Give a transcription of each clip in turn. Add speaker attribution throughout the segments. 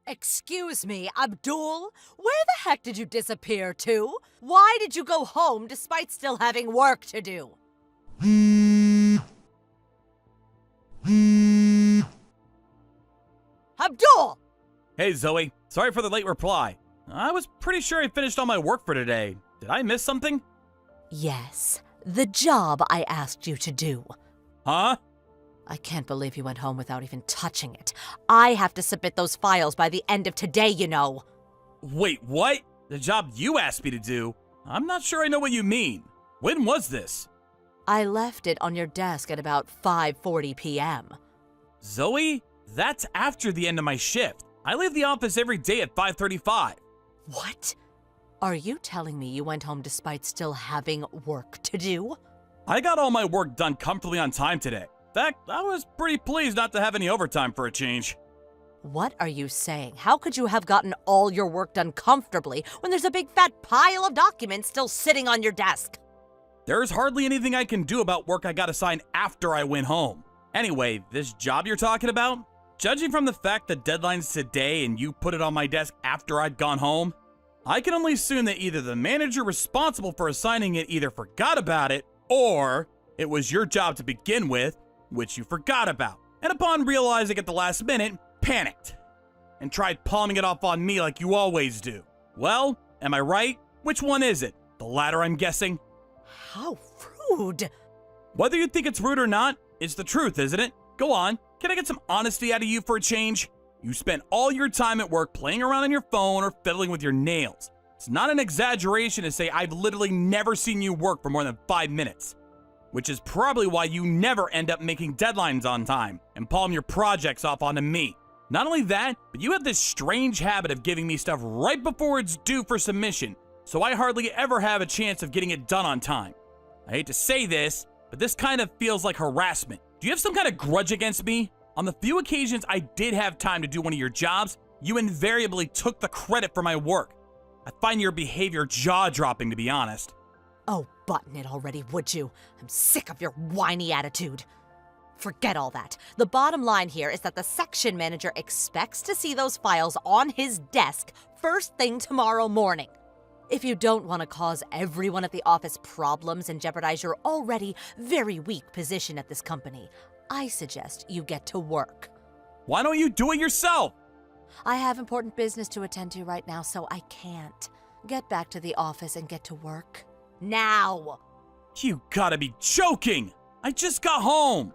Speaker 1: Excuse me, Abdul? Where the heck did you disappear to? Why did you go home despite still having work to do? Abdul!
Speaker 2: Hey, Zoe. Sorry for the late reply. I was pretty sure I finished all my work for today. Did I miss something?
Speaker 1: Yes, the job I asked you to do.
Speaker 2: Huh?
Speaker 1: I can't believe you went home without even touching it. I have to submit those files by the end of today, you know.
Speaker 2: Wait, what? The job you asked me to do? I'm not sure I know what you mean. When was this?
Speaker 1: I left it on your desk at about 5:40 p.m.
Speaker 2: Zoe? That's after the end of my shift. I leave the office every day at 5:35.
Speaker 1: What? Are you telling me you went home despite still having work to do?
Speaker 2: I got all my work done comfortably on time today. In fact, I was pretty pleased not to have any overtime for a change.
Speaker 1: What are you saying? How could you have gotten all your work done comfortably when there's a big fat pile of documents still sitting on your desk?
Speaker 2: There's hardly anything I can do about work I got assigned after I went home. Anyway, this job you're talking about? Judging from the fact the deadline's today and you put it on my desk after I'd gone home, I can only assume that either the manager responsible for assigning it either forgot about it, or it was your job to begin with, which you forgot about, and upon realizing at the last minute, panicked, and tried palming it off on me like you always do. Well, am I right? Which one is it? The latter, I'm guessing?
Speaker 1: How rude!
Speaker 2: Whether you think it's rude or not, it's the truth, isn't it? Go on, can I get some honesty out of you for a change? You spent all your time at work playing around on your phone or fiddling with your nails. It's not an exaggeration to say I've literally never seen you work for more than 5 minutes. Which is probably why you never end up making deadlines on time and palm your projects off onto me. Not only that, but you have this strange habit of giving me stuff right before it's due for submission, so I hardly ever have a chance of getting it done on time. I hate to say this, but this kind of feels like harassment. Do you have some kind of grudge against me? On the few occasions I did have time to do one of your jobs, you invariably took the credit for my work. I find your behavior jaw-dropping, to be honest.
Speaker 1: Oh, button it already, would you? I'm sick of your whiny attitude. Forget all that. The bottom line here is that the section manager expects to see those files on his desk first thing tomorrow morning. If you don't want to cause everyone at the office problems and jeopardize your already very weak position at this company, I suggest you get to work.
Speaker 2: Why don't you do it yourself?
Speaker 1: I have important business to attend to right now, so I can't. Get back to the office and get to work. Now!
Speaker 2: You gotta be joking! I just got home!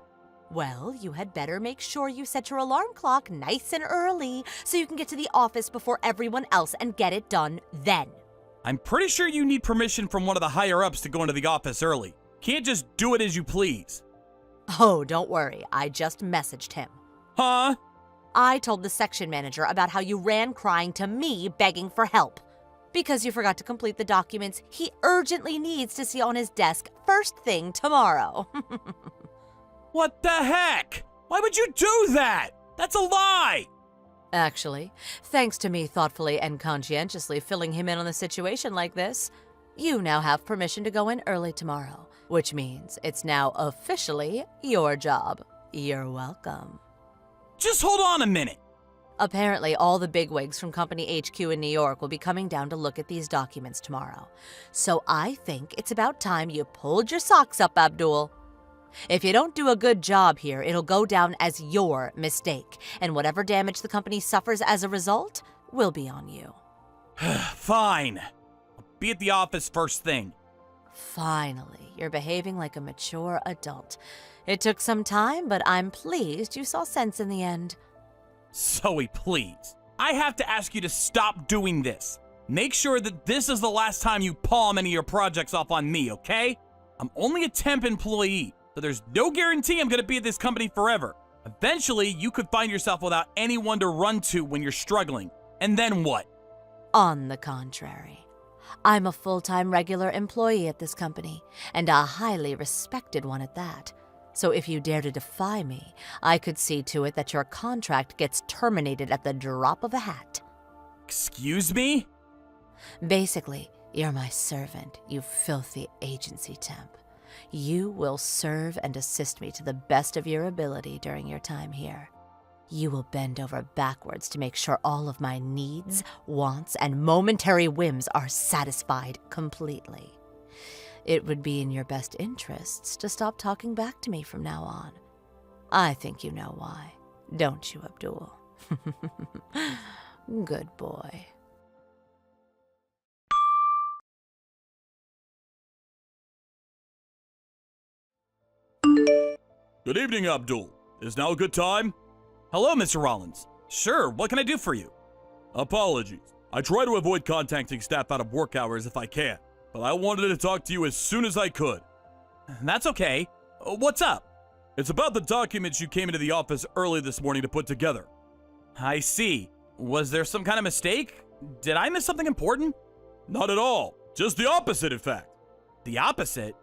Speaker 1: Well, you had better make sure you set your alarm clock nice and early so you can get to the office before everyone else and get it done then.
Speaker 2: I'm pretty sure you need permission from one of the higher-ups to go into the office early. Can't just do it as you please.
Speaker 1: Oh, don't worry. I just messaged him.
Speaker 2: Huh?
Speaker 1: I told the section manager about how you ran crying to me begging for help. Because you forgot to complete the documents he urgently needs to see on his desk first thing tomorrow.
Speaker 2: What the heck? Why would you do that? That's a lie!
Speaker 1: Actually, thanks to me thoughtfully and conscientiously filling him in on a situation like this, you now have permission to go in early tomorrow, which means it's now officially your job. You're welcome.
Speaker 2: Just hold on a minute.
Speaker 1: Apparently, all the bigwigs from Company HQ in New York will be coming down to look at these documents tomorrow. So I think it's about time you pulled your socks up, Abdul. If you don't do a good job here, it'll go down as your mistake, and whatever damage the company suffers as a result will be on you.
Speaker 2: Fine. I'll be at the office first thing.
Speaker 1: Finally, you're behaving like a mature adult. It took some time, but I'm pleased you saw sense in the end.
Speaker 2: Zoe, please. I have to ask you to stop doing this. Make sure that this is the last time you palm any of your projects off on me, okay? I'm only a temp employee, so there's no guarantee I'm gonna be at this company forever. Eventually, you could find yourself without anyone to run to when you're struggling. And then what?
Speaker 1: On the contrary, I'm a full-time regular employee at this company, and a highly respected one at that. So if you dare to defy me, I could see to it that your contract gets terminated at the drop of a hat.
Speaker 2: Excuse me?
Speaker 1: Basically, you're my servant, you filthy agency temp. You will serve and assist me to the best of your ability during your time here. You will bend over backwards to make sure all of my needs, wants, and momentary whims are satisfied completely. It would be in your best interests to stop talking back to me from now on. I think you know why, don't you, Abdul? Good boy.
Speaker 2: Good evening, Abdul. Is now a good time? Hello, Mr. Rollins. Sure, what can I do for you? Apologies. I try to avoid contacting staff out of work hours if I can, but I wanted to talk to you as soon as I could. That's okay. What's up? It's about the documents you came into the office early this morning to put together. I see. Was there some kind of mistake? Did I miss something important? Not at all. Just the opposite, in fact. The opposite?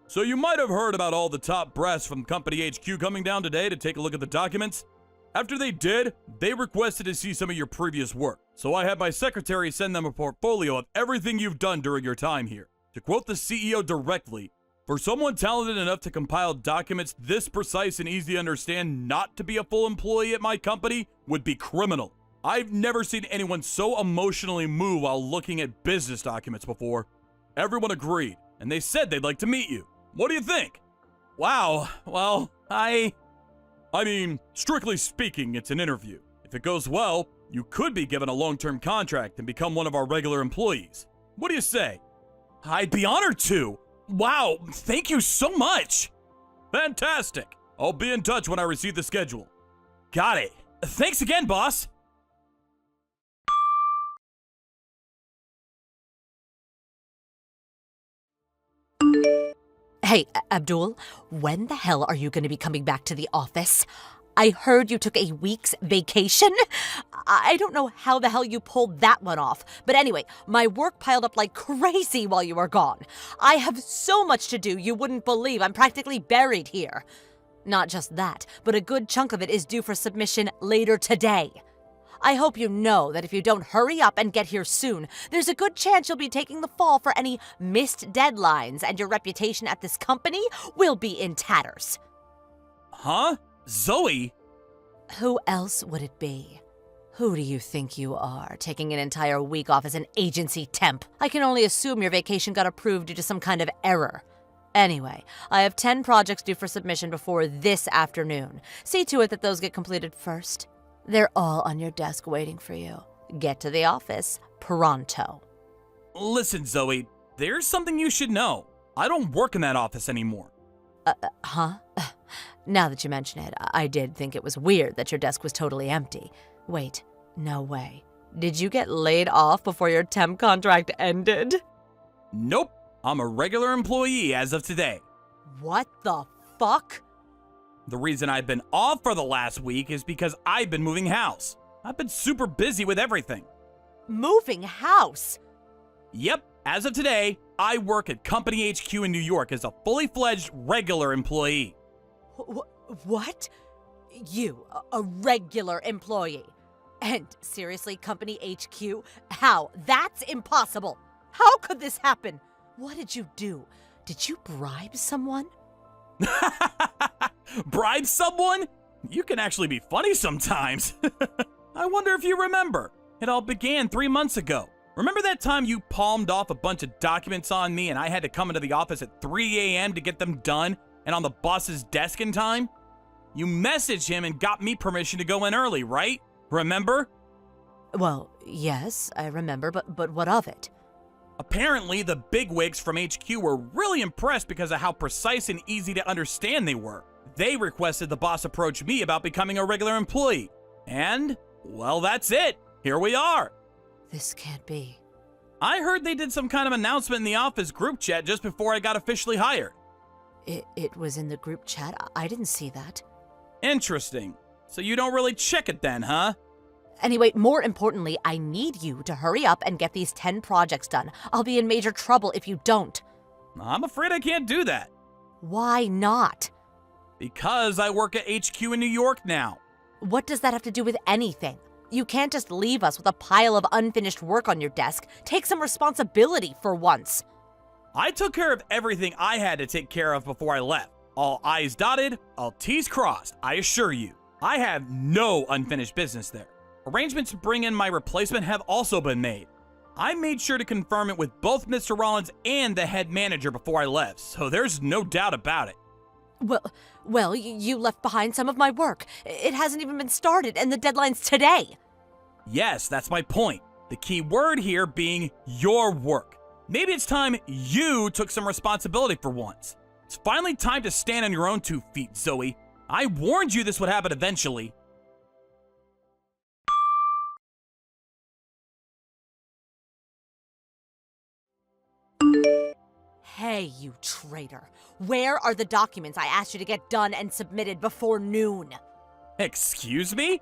Speaker 2: So you might have heard about all the top brass from company HQ coming down today to take a look at the documents. After they did, they requested to see some of your previous work. So I had my secretary send them a portfolio of everything you've done during your time here. To quote the CEO directly, for someone talented enough to compile documents this precise and easy to understand not to be a full employee at my company would be criminal. I've never seen anyone so emotionally moved while looking at business documents before. Everyone agreed, and they said they'd like to meet you. What do you think? Wow, well, I mean, strictly speaking, it's an interview. If it goes well, you could be given a long-term contract and become one of our regular employees. What do you say? I'd be honored to. Wow, thank you so much. Fantastic. I'll be in touch when I receive the schedule. Got it. Thanks again, boss.
Speaker 1: Hey, Abdul, when the hell are you going to be coming back to the office? I heard you took a week's vacation. I don't know how the hell you pulled that one off. But anyway, my work piled up like crazy while you were gone. I have so much to do, you wouldn't believe. I'm practically buried here. Not just that, but a good chunk of it is due for submission later today. I hope you know that if you don't hurry up and get here soon, there's a good chance you'll be taking the fall for any missed deadlines, and your reputation at this company will be in tatters.
Speaker 2: Huh? Zoe?
Speaker 1: Who else would it be? Who do you think you are, taking an entire week off as an agency temp? I can only assume your vacation got approved due to some kind of error. Anyway, I have 10 projects due for submission before this afternoon. See to it that those get completed first. They're all on your desk waiting for you. Get to the office pronto.
Speaker 2: Listen, Zoe, there's something you should know. I don't work in that office anymore.
Speaker 1: Huh? Now that you mention it, I did think it was weird that your desk was totally empty. Wait, no way. Did you get laid off before your temp contract ended?
Speaker 2: Nope. I'm a regular employee as of today.
Speaker 1: What the fuck?
Speaker 2: The reason I've been off for the last week is because I've been moving house. I've been super busy with everything.
Speaker 1: Moving house?
Speaker 2: Yep, as of today, I work at Company HQ in New York as a fully fledged regular employee.
Speaker 1: What? You, a regular employee? And seriously, Company HQ? How? That's impossible. How could this happen? What did you do? Did you bribe someone?
Speaker 2: Bribe someone? You can actually be funny sometimes. I wonder if you remember. It all began 3 months ago. Remember that time you palmed off a bunch of documents on me and I had to come into the office at 3 a.m. to get them done and on the boss's desk in time? You messaged him and got me permission to go in early, right? Remember?
Speaker 1: Well, yes, I remember, but what of it?
Speaker 2: Apparently, the bigwigs from HQ were really impressed because of how precise and easy to understand they were. They requested the boss approach me about becoming a regular employee. And, well, that's it. Here we are.
Speaker 1: This can't be.
Speaker 2: I heard they did some kind of announcement in the office group chat just before I got officially hired.
Speaker 1: It was in the group chat? I didn't see that.
Speaker 2: Interesting. So you don't really check it then, huh?
Speaker 1: Anyway, more importantly, I need you to hurry up and get these 10 projects done. I'll be in major trouble if you don't.
Speaker 2: I'm afraid I can't do that.
Speaker 1: Why not?
Speaker 2: Because I work at HQ in New York now.
Speaker 1: What does that have to do with anything? You can't just leave us with a pile of unfinished work on your desk. Take some responsibility for once.
Speaker 2: I took care of everything I had to take care of before I left. All I's dotted, all T's crossed, I assure you. I have no unfinished business there. Arrangements to bring in my replacement have also been made. I made sure to confirm it with both Mr. Rollins and the head manager before I left, so there's no doubt about it.
Speaker 1: Well, you left behind some of my work. It hasn't even been started, and the deadline's today.
Speaker 2: Yes, that's my point. The key word here being your work. Maybe it's time you took some responsibility for once. It's finally time to stand on your own 2 feet, Zoe. I warned you this would happen eventually.
Speaker 1: Hey, you traitor. Where are the documents I asked you to get done and submitted before noon?
Speaker 2: Excuse me?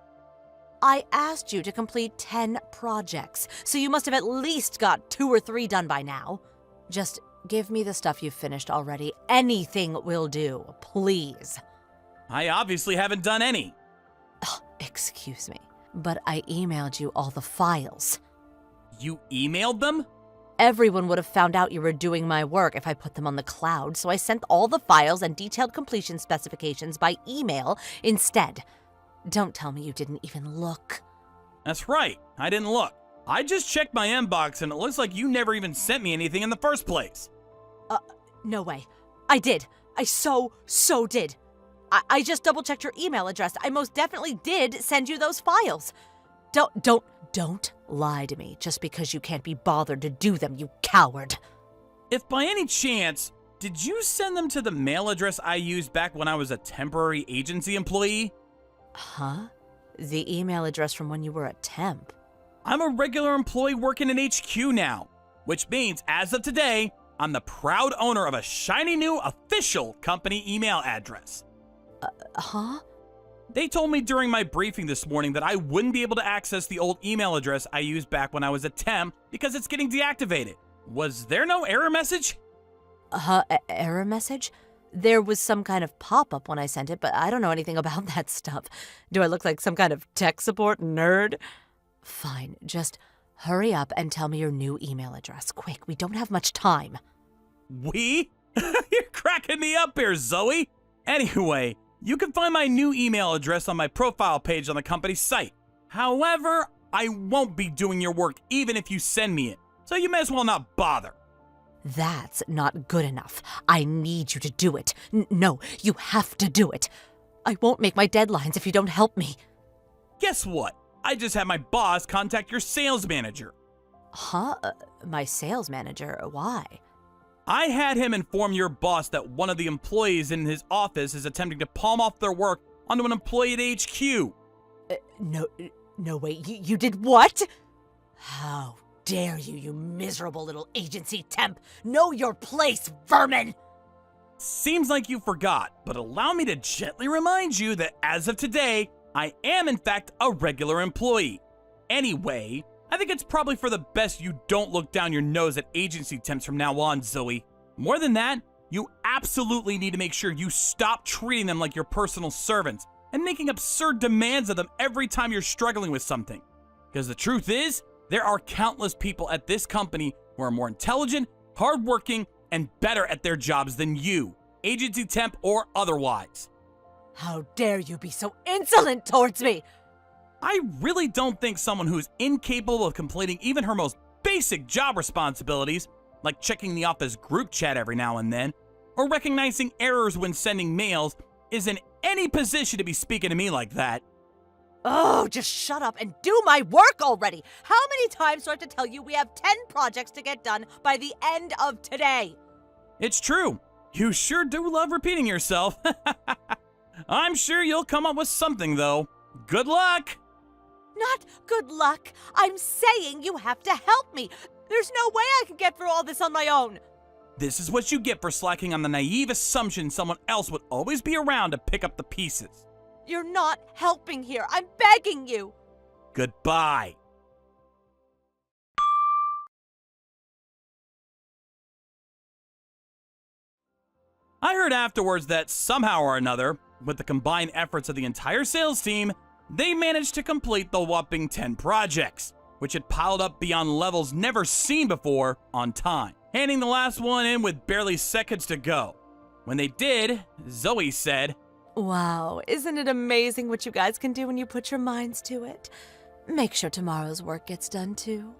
Speaker 1: I asked you to complete 10 projects, so you must have at least got 2 or 3 done by now. Just give me the stuff you've finished already. Anything will do, please.
Speaker 2: I obviously haven't done any.
Speaker 1: Excuse me, but I emailed you all the files.
Speaker 2: You emailed them?
Speaker 1: Everyone would have found out you were doing my work if I put them on the cloud, so I sent all the files and detailed completion specifications by email instead. Don't tell me you didn't even look.
Speaker 2: That's right, I didn't look. I just checked my inbox and it looks like you never even sent me anything in the first place.
Speaker 1: No way. I did. I so did. I just double-checked your email address. I most definitely did send you those files. Don't lie to me just because you can't be bothered to do them, you coward.
Speaker 2: If by any chance, did you send them to the mail address I used back when I was a temporary agency employee?
Speaker 1: Huh? The email address from when you were a temp?
Speaker 2: I'm a regular employee working in HQ now, which means as of today, I'm the proud owner of a shiny new official company email address.
Speaker 1: Huh?
Speaker 2: They told me during my briefing this morning that I wouldn't be able to access the old email address I used back when I was a temp because it's getting deactivated. Was there no error message?
Speaker 1: Error message? There was some kind of pop-up when I sent it, but I don't know anything about that stuff. Do I look like some kind of tech support nerd? Fine, just hurry up and tell me your new email address. Quick, we don't have much time.
Speaker 2: We? You're cracking me up here, Zoe. Anyway, you can find my new email address on my profile page on the company's site. However, I won't be doing your work even if you send me it, so you may as well not bother.
Speaker 1: That's not good enough. I need you to do it. No, you have to do it. I won't make my deadlines if you don't help me.
Speaker 2: Guess what? I just had my boss contact your sales manager.
Speaker 1: Huh? My sales manager? Why?
Speaker 2: I had him inform your boss that one of the employees in his office is attempting to palm off their work onto an employee at HQ.
Speaker 1: No way. You did what? How dare you, you miserable little agency temp! Know your place, vermin!
Speaker 2: Seems like you forgot, but allow me to gently remind you that as of today, I am in fact a regular employee. Anyway, I think it's probably for the best you don't look down your nose at agency temps from now on, Zoe. More than that, you absolutely need to make sure you stop treating them like your personal servants and making absurd demands of them every time you're struggling with something. Because the truth is, there are countless people at this company who are more intelligent, hardworking, and better at their jobs than you, agency temp or otherwise.
Speaker 1: How dare you be so insolent towards me!
Speaker 2: I really don't think someone who's incapable of completing even her most basic job responsibilities, like checking the office group chat every now and then, or recognizing errors when sending mails, is in any position to be speaking to me like that.
Speaker 1: Oh, just shut up and do my work already! How many times do I have to tell you we have 10 projects to get done by the end of today?
Speaker 2: It's true. You sure do love repeating yourself. I'm sure you'll come up with something, though. Good luck!
Speaker 1: Not good luck. I'm saying you have to help me. There's no way I can get through all this on my own.
Speaker 2: This is what you get for slacking on the naive assumption someone else would always be around to pick up the pieces.
Speaker 1: You're not helping here. I'm begging you.
Speaker 2: Goodbye. I heard afterwards that somehow or another, with the combined efforts of the entire sales team, they managed to complete the whopping 10 projects, which had piled up beyond levels never seen before on time, handing the last one in with barely seconds to go. When they did, Zoe said,
Speaker 1: Wow, isn't it amazing what you guys can do when you put your minds to it? Make sure tomorrow's work gets done too.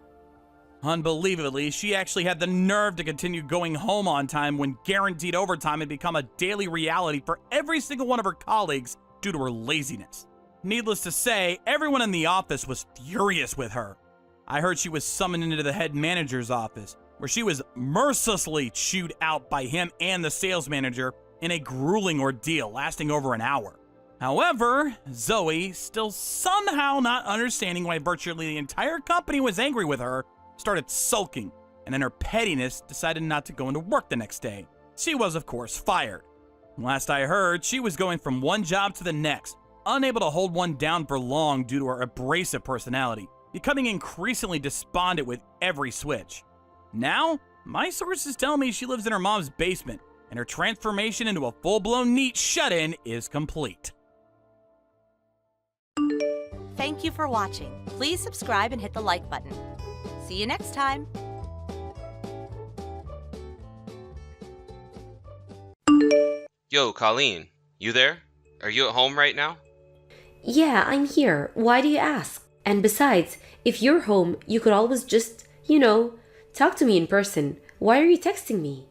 Speaker 2: Unbelievably, she actually had the nerve to continue going home on time when guaranteed overtime had become a daily reality for every single one of her colleagues due to her laziness. Needless to say, everyone in the office was furious with her. I heard she was summoned into the head manager's office, where she was mercilessly chewed out by him and the sales manager in a grueling ordeal lasting over an hour. However, Zoe, still somehow not understanding why virtually the entire company was angry with her, started sulking, and in her pettiness decided not to go into work the next day. She was, of course, fired. Last I heard, she was going from one job to the next, unable to hold one down for long due to her abrasive personality, becoming increasingly despondent with every switch. Now, my sources tell me she lives in her mom's basement, and her transformation into a full-blown neat shut-in is complete.
Speaker 1: Thank you for watching. Please subscribe and hit the like button. See you next time.
Speaker 3: Yo, Colleen, you there? Are you at home right now?
Speaker 4: Yeah, I'm here. Why do you ask? And besides, if you're home, you could always just, talk to me in person. Why are you texting me?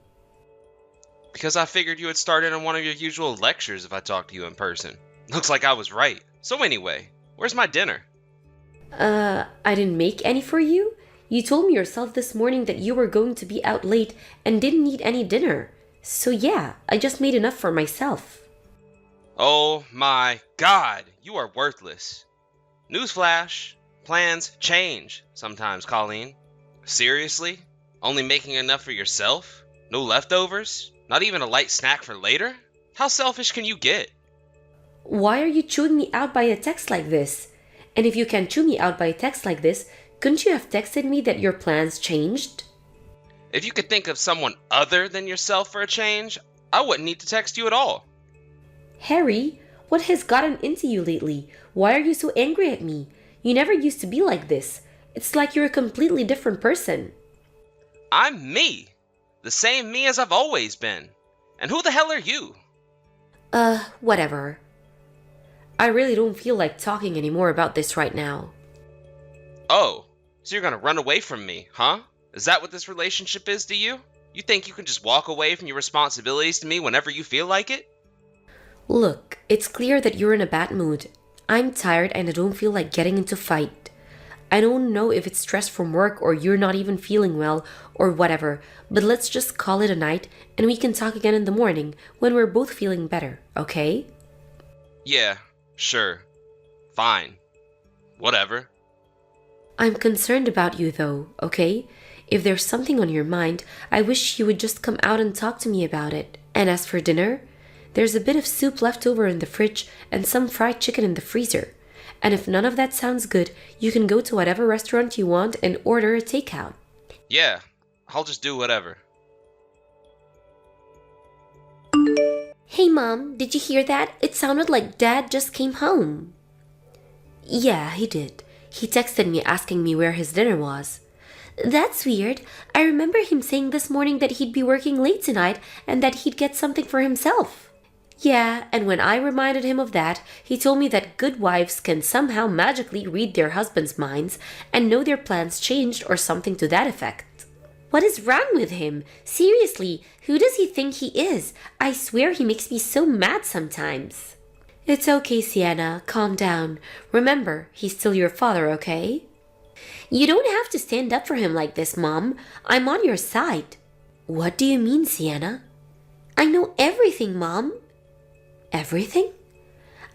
Speaker 3: Because I figured you had started on one of your usual lectures if I talked to you in person. Looks like I was right. So anyway, where's my dinner?
Speaker 4: I didn't make any for you? You told me yourself this morning that you were going to be out late and didn't need any dinner. So yeah, I just made enough for myself.
Speaker 3: Oh my god, you are worthless. Newsflash, plans change sometimes, Colleen. Seriously? Only making enough for yourself? No leftovers? Not even a light snack for later? How selfish can you get?
Speaker 4: Why are you chewing me out by a text like this? And if you can chew me out by a text like this, couldn't you have texted me that your plans changed?
Speaker 3: If you could think of someone other than yourself for a change, I wouldn't need to text you at all.
Speaker 4: Harry, what has gotten into you lately? Why are you so angry at me? You never used to be like this. It's like you're a completely different person.
Speaker 3: I'm me. The same me as I've always been. And who the hell are you?
Speaker 4: Whatever. I really don't feel like talking anymore about this right now.
Speaker 3: Oh, so you're gonna run away from me, huh? Is that what this relationship is to you? You think you can just walk away from your responsibilities to me whenever you feel like it?
Speaker 4: Look, it's clear that you're in a bad mood. I'm tired and I don't feel like getting into fight. I don't know if it's stress from work or you're not even feeling well or whatever, but let's just call it a night and we can talk again in the morning when we're both feeling better, okay?
Speaker 3: Yeah, sure. Fine. Whatever.
Speaker 4: I'm concerned about you though, okay? If there's something on your mind, I wish you would just come out and talk to me about it. And as for dinner, there's a bit of soup left over in the fridge and some fried chicken in the freezer. And if none of that sounds good, you can go to whatever restaurant you want and order a takeout.
Speaker 3: Yeah, I'll just do whatever.
Speaker 4: Hey Mom, did you hear that? It sounded like Dad just came home. Yeah, he did. He texted me asking me where his dinner was. That's weird. I remember him saying this morning that he'd be working late tonight and that he'd get something for himself. Yeah, and when I reminded him of that, he told me that good wives can somehow magically read their husbands' minds and know their plans changed or something to that effect. What is wrong with him? Seriously, who does he think he is? I swear he makes me so mad sometimes. It's okay, Sienna. Calm down. Remember, he's still your father, okay? You don't have to stand up for him like this, Mom. I'm on your side. What do you mean, Sienna? I know everything, Mom. Everything?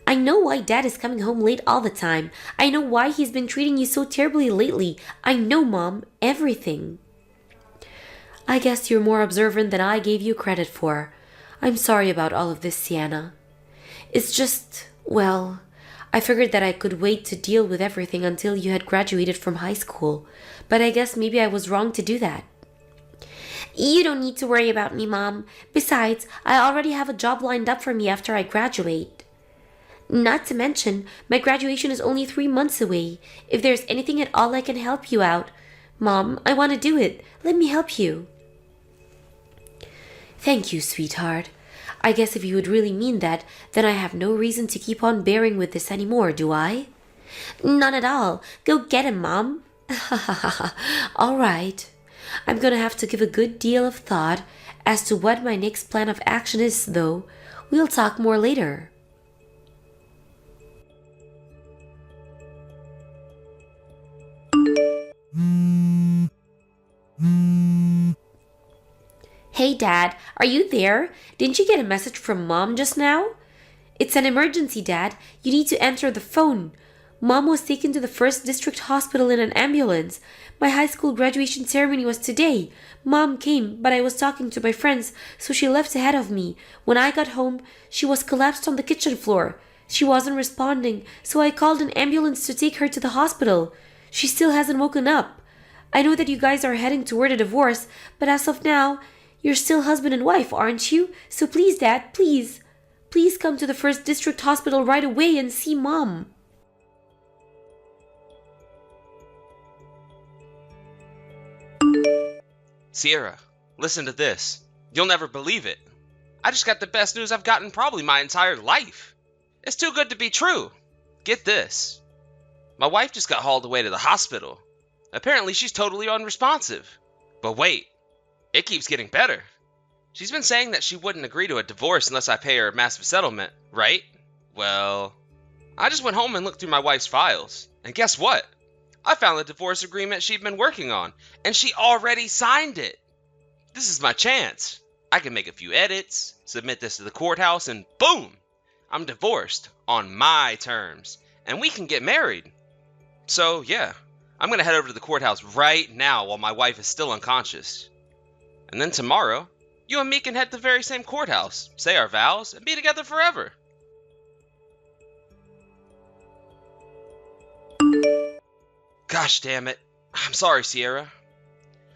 Speaker 4: I know why Dad is coming home late all the time. I know why he's been treating you so terribly lately. I know, Mom, everything. I guess you're more observant than I gave you credit for. I'm sorry about all of this, Sienna. It's just, well, I figured that I could wait to deal with everything until you had graduated from high school, but I guess maybe I was wrong to do that. You don't need to worry about me, Mom. Besides, I already have a job lined up for me after I graduate. Not to mention, my graduation is only 3 months away. If there's anything at all I can help you out, Mom, I want to do it. Let me help you. Thank you, sweetheart. I guess if you would really mean that, then I have no reason to keep on bearing with this anymore, do I? None at all. Go get him, Mom. All right. I'm gonna have to give a good deal of thought as to what my next plan of action is, though. We'll talk more later. Hey, Dad, are you there? Didn't you get a message from Mom just now? It's an emergency, Dad. You need to answer the phone. Mom was taken to the 1st District Hospital in an ambulance. My high school graduation ceremony was today. Mom came, but I was talking to my friends, so she left ahead of me. When I got home, she was collapsed on the kitchen floor. She wasn't responding, so I called an ambulance to take her to the hospital. She still hasn't woken up. I know that you guys are heading toward a divorce, but as of now, you're still husband and wife, aren't you? So please, Dad, please. Please come to the 1st District Hospital right away and see Mom.
Speaker 3: Sierra, listen to this. You'll never believe it. I just got the best news I've gotten probably my entire life. It's too good to be true. Get this. My wife just got hauled away to the hospital. Apparently she's totally unresponsive. But wait, it keeps getting better. She's been saying that she wouldn't agree to a divorce unless I pay her a massive settlement, right? Well, I just went home and looked through my wife's files. And guess what? I found the divorce agreement she'd been working on, and she already signed it. This is my chance. I can make a few edits, submit this to the courthouse, and boom! I'm divorced on my terms, and we can get married. So, yeah, I'm gonna head over to the courthouse right now while my wife is still unconscious. And then tomorrow, you and me can head to the very same courthouse, say our vows, and be together forever. Gosh damn it. I'm sorry, Sierra.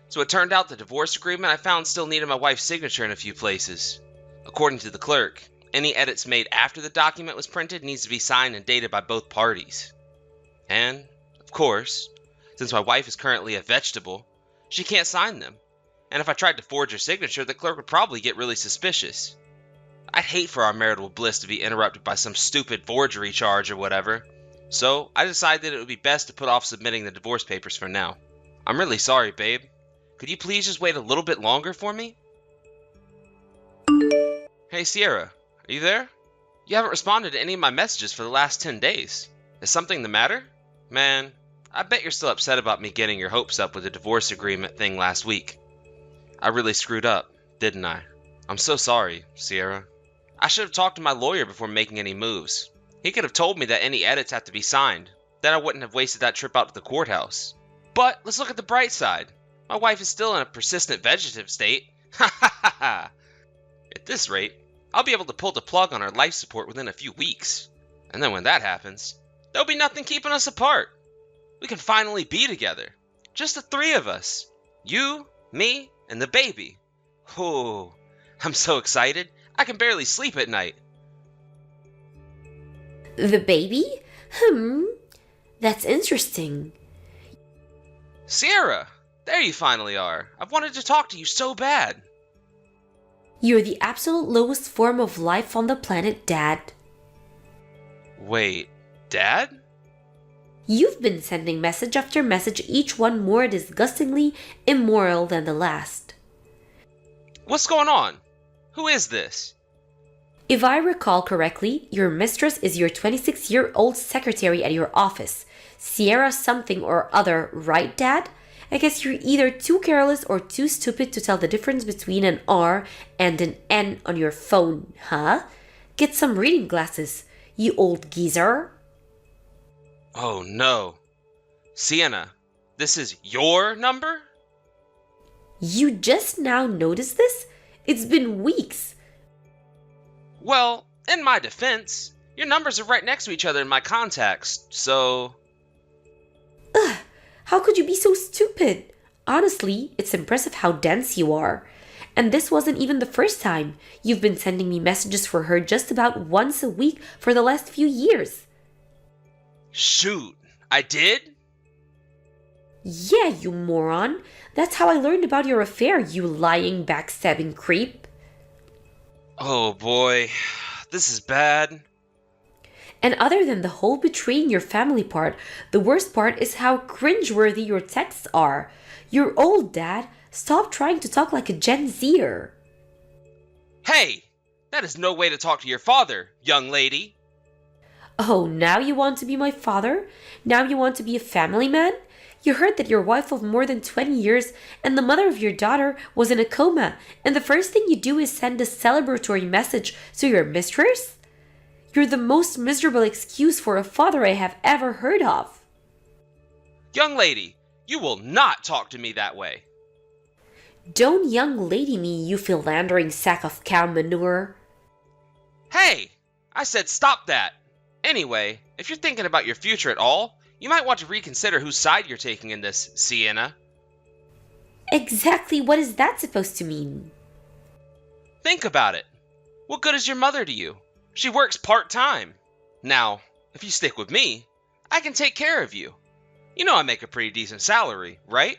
Speaker 3: So it turned out the divorce agreement I found still needed my wife's signature in a few places. According to the clerk, any edits made after the document was printed needs to be signed and dated by both parties. And, of course, since my wife is currently a vegetable, she can't sign them. And if I tried to forge her signature, the clerk would probably get really suspicious. I'd hate for our marital bliss to be interrupted by some stupid forgery charge or whatever. So I decided it would be best to put off submitting the divorce papers for now. I'm really sorry, babe. Could you please just wait a little bit longer for me? Hey, Sierra, are you there? You haven't responded to any of my messages for the last 10 days. Is something the matter? Man, I bet you're still upset about me getting your hopes up with the divorce agreement thing last week. I really screwed up, didn't I? I'm so sorry, Sierra. I should have talked to my lawyer before making any moves. He could have told me that any edits have to be signed. Then I wouldn't have wasted that trip out to the courthouse. But let's look at the bright side. My wife is still in a persistent vegetative state. Ha ha ha ha! At this rate, I'll be able to pull the plug on our life support within a few weeks. And then when that happens, there'll be nothing keeping us apart. We can finally be together. Just the three of us. You, me, and the baby. Oh, I'm so excited. I can barely sleep at night.
Speaker 4: The baby? That's interesting.
Speaker 3: Sierra, there you finally are. I've wanted to talk to you so bad.
Speaker 4: You're the absolute lowest form of life on the planet, Dad.
Speaker 3: Wait, Dad?
Speaker 4: You've been sending message after message, each one more disgustingly immoral than the last.
Speaker 3: What's going on? Who is this?
Speaker 4: If I recall correctly, your mistress is your 26-year-old secretary at your office, Sierra something or other, right, Dad? I guess you're either too careless or too stupid to tell the difference between an R and an N on your phone, huh? Get some reading glasses, you old geezer.
Speaker 3: Oh no. Sienna, this is your number?
Speaker 4: You just now noticed this? It's been weeks.
Speaker 3: Well, in my defense, your numbers are right next to each other in my contacts, so...
Speaker 4: Ugh, how could you be so stupid? Honestly, it's impressive how dense you are. And this wasn't even the first time. You've been sending me messages for her just about once a week for the last few years.
Speaker 3: Shoot, I did?
Speaker 4: Yeah, you moron. That's how I learned about your affair, you lying, backstabbing creep.
Speaker 3: Oh boy, this is bad.
Speaker 4: And other than the whole betraying your family part, the worst part is how cringeworthy your texts are. You're old, Dad. Stop trying to talk like a Gen Zer.
Speaker 3: Hey, that is no way to talk to your father, young lady.
Speaker 4: Oh, now you want to be my father? Now you want to be a family man? You heard that your wife of more than 20 years and the mother of your daughter was in a coma, and the first thing you do is send a celebratory message to your mistress? You're the most miserable excuse for a father I have ever heard of.
Speaker 3: Young lady, you will not talk to me that way.
Speaker 4: Don't young lady me, you philandering sack of cow manure.
Speaker 3: Hey, I said stop that. Anyway, if you're thinking about your future at all, you might want to reconsider whose side you're taking in this, Sienna.
Speaker 4: Exactly what is that supposed to mean?
Speaker 3: Think about it. What good is your mother to you? She works part-time. Now, if you stick with me, I can take care of you. You know I make a pretty decent salary, right?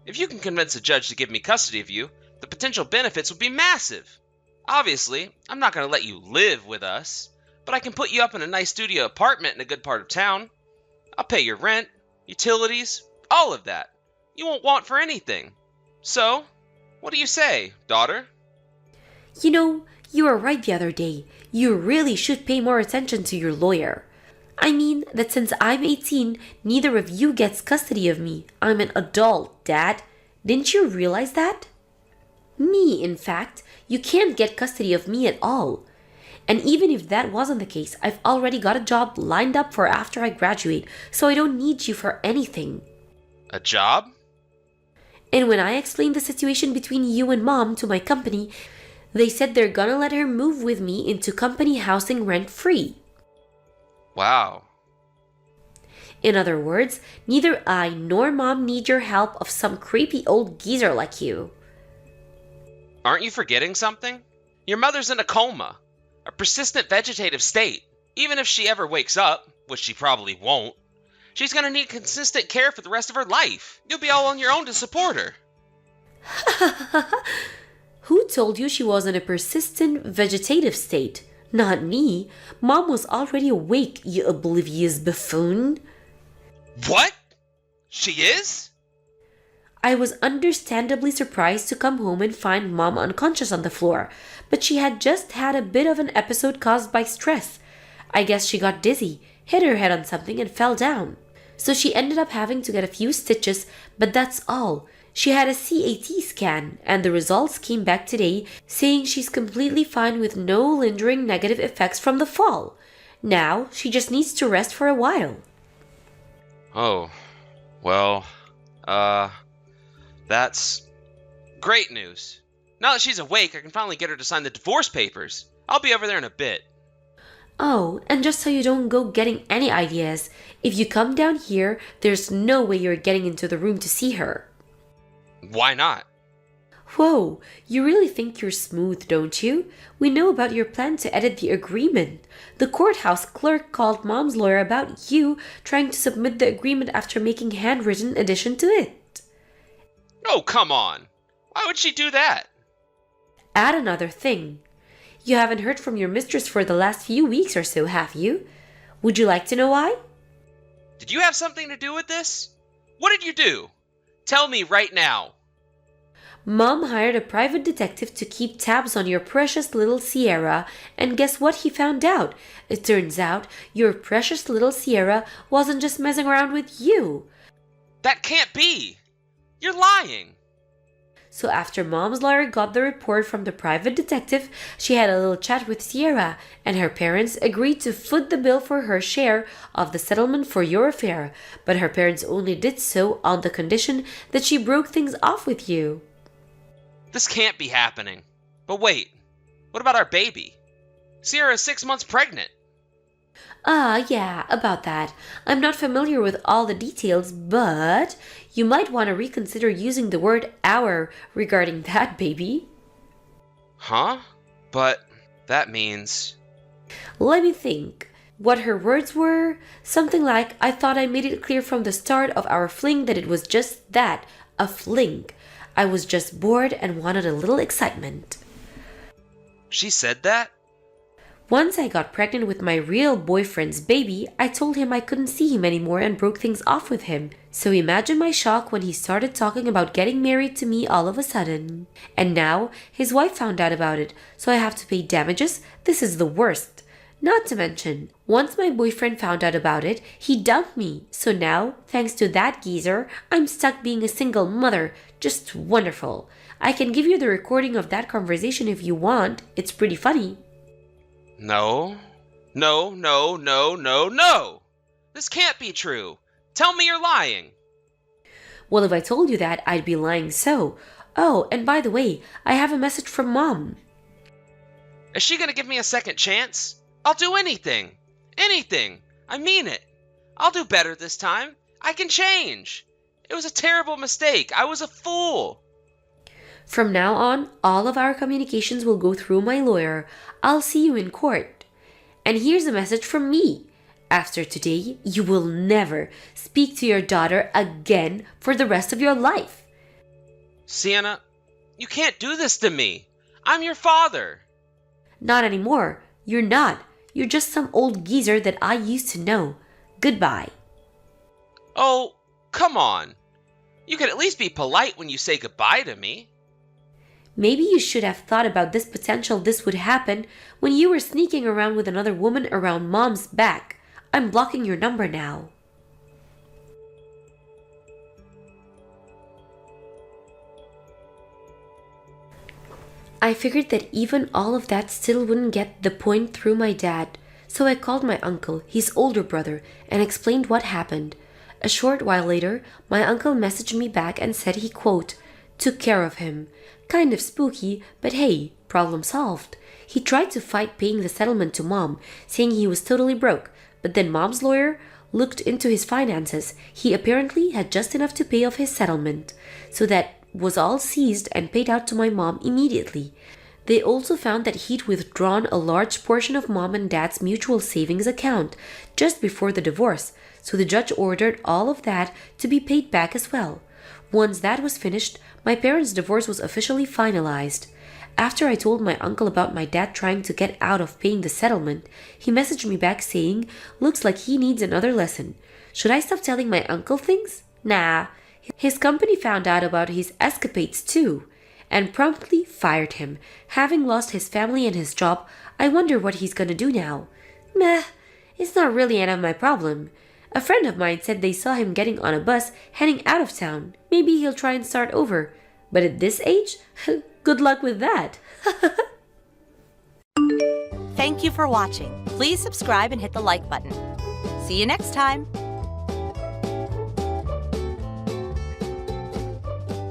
Speaker 3: If you can convince a judge to give me custody of you, the potential benefits would be massive. Obviously, I'm not going to let you live with us, but I can put you up in a nice studio apartment in a good part of town. I'll pay your rent, utilities, all of that. You won't want for anything. So, what do you say, daughter?
Speaker 4: You know, you were right the other day. You really should pay more attention to your lawyer. I mean that since I'm 18, neither of you gets custody of me. I'm an adult, Dad. Didn't you realize that? Me, in fact, you can't get custody of me at all. And even if that wasn't the case, I've already got a job lined up for after I graduate, so I don't need you for anything.
Speaker 3: A job?
Speaker 4: And when I explained the situation between you and Mom to my company, they said they're gonna let her move with me into company housing rent-free.
Speaker 3: Wow.
Speaker 4: In other words, neither I nor Mom need your help of some creepy old geezer like you.
Speaker 3: Aren't you forgetting something? Your mother's in a coma, a persistent vegetative state. Even if she ever wakes up, which she probably won't, she's gonna need consistent care for the rest of her life. You'll be all on your own to support her.
Speaker 4: Who told you she was in a persistent vegetative state? Not me. Mom was already awake, you oblivious buffoon.
Speaker 3: What? She is?
Speaker 4: I was understandably surprised to come home and find Mom unconscious on the floor, but she had just had a bit of an episode caused by stress. I guess she got dizzy, hit her head on something, and fell down. So she ended up having to get a few stitches, but that's all. She had a CAT scan, and the results came back today saying she's completely fine with no lingering negative effects from the fall. Now, she just needs to rest for a while.
Speaker 3: Oh, well, that's great news. Now that she's awake, I can finally get her to sign the divorce papers. I'll be over there in a bit.
Speaker 4: Oh, and just so you don't go getting any ideas, if you come down here, there's no way you're getting into the room to see her.
Speaker 3: Why not?
Speaker 4: Whoa, you really think you're smooth, don't you? We know about your plan to edit the agreement. The courthouse clerk called Mom's lawyer about you trying to submit the agreement after making handwritten addition to it.
Speaker 3: Oh, come on. Why would she do that?
Speaker 4: Add another thing. You haven't heard from your mistress for the last few weeks or so, have you? Would you like to know why?
Speaker 3: Did you have something to do with this? What did you do? Tell me right now.
Speaker 4: Mom hired a private detective to keep tabs on your precious little Sierra, and guess what he found out? It turns out your precious little Sierra wasn't just messing around with you.
Speaker 3: That can't be. You're lying.
Speaker 4: So after Mom's lawyer got the report from the private detective, she had a little chat with Sierra, and her parents agreed to foot the bill for her share of the settlement for your affair, but her parents only did so on the condition that she broke things off with you.
Speaker 3: This can't be happening. But wait, what about our baby? Sierra is 6 months pregnant.
Speaker 4: Yeah, about that. I'm not familiar with all the details, but you might want to reconsider using the word our regarding that baby.
Speaker 3: Huh? But that means...
Speaker 4: Let me think. What her words were? Something like, I thought I made it clear from the start of our fling that it was just that, a fling. I was just bored and wanted a little excitement.
Speaker 3: She said that?
Speaker 4: Once I got pregnant with my real boyfriend's baby, I told him I couldn't see him anymore and broke things off with him. So imagine my shock when he started talking about getting married to me all of a sudden. And now his wife found out about it, so I have to pay damages. This is the worst. Not to mention, once my boyfriend found out about it, he dumped me. So now, thanks to that geezer, I'm stuck being a single mother. Just wonderful. I can give you the recording of that conversation if you want. It's pretty funny.
Speaker 3: No. No, no, no, no, no! This can't be true. Tell me you're lying.
Speaker 4: Well, if I told you that, I'd be lying so. Oh, and by the way, I have a message from Mom.
Speaker 3: Is she gonna give me a second chance? I'll do anything. Anything. I mean it. I'll do better this time. I can change. It was a terrible mistake. I was a fool.
Speaker 4: From now on, all of our communications will go through my lawyer. I'll see you in court. And here's a message from me. After today, you will never speak to your daughter again for the rest of your life.
Speaker 3: Sienna, you can't do this to me. I'm your father.
Speaker 4: Not anymore. You're not. You're just some old geezer that I used to know. Goodbye.
Speaker 3: Oh, come on. You could at least be polite when you say goodbye to me.
Speaker 4: Maybe you should have thought about this potential this would happen when you were sneaking around with another woman around Mom's back. I'm blocking your number now. I figured that even all of that still wouldn't get the point through my dad, so I called my uncle, his older brother, and explained what happened. A short while later, my uncle messaged me back and said he, quote, took care of him. Kind of spooky, but hey, problem solved. He tried to fight paying the settlement to Mom, saying he was totally broke, but then Mom's lawyer looked into his finances. He apparently had just enough to pay off his settlement, so that was all seized and paid out to my mom immediately. They also found that he'd withdrawn a large portion of Mom and Dad's mutual savings account just before the divorce, so the judge ordered all of that to be paid back as well. Once that was finished, my parents' divorce was officially finalized. After I told my uncle about my dad trying to get out of paying the settlement, he messaged me back saying, looks like he needs another lesson. Should I stop telling my uncle things? Nah. His company found out about his escapades too, and promptly fired him. Having lost his family and his job, I wonder what he's gonna do now. Meh, it's not really any of my problem. A friend of mine said they saw him getting on a bus heading out of town. Maybe he'll try and start over. But at this age, good luck with that.
Speaker 1: Thank you for watching. Please subscribe and hit the like button. See you next time.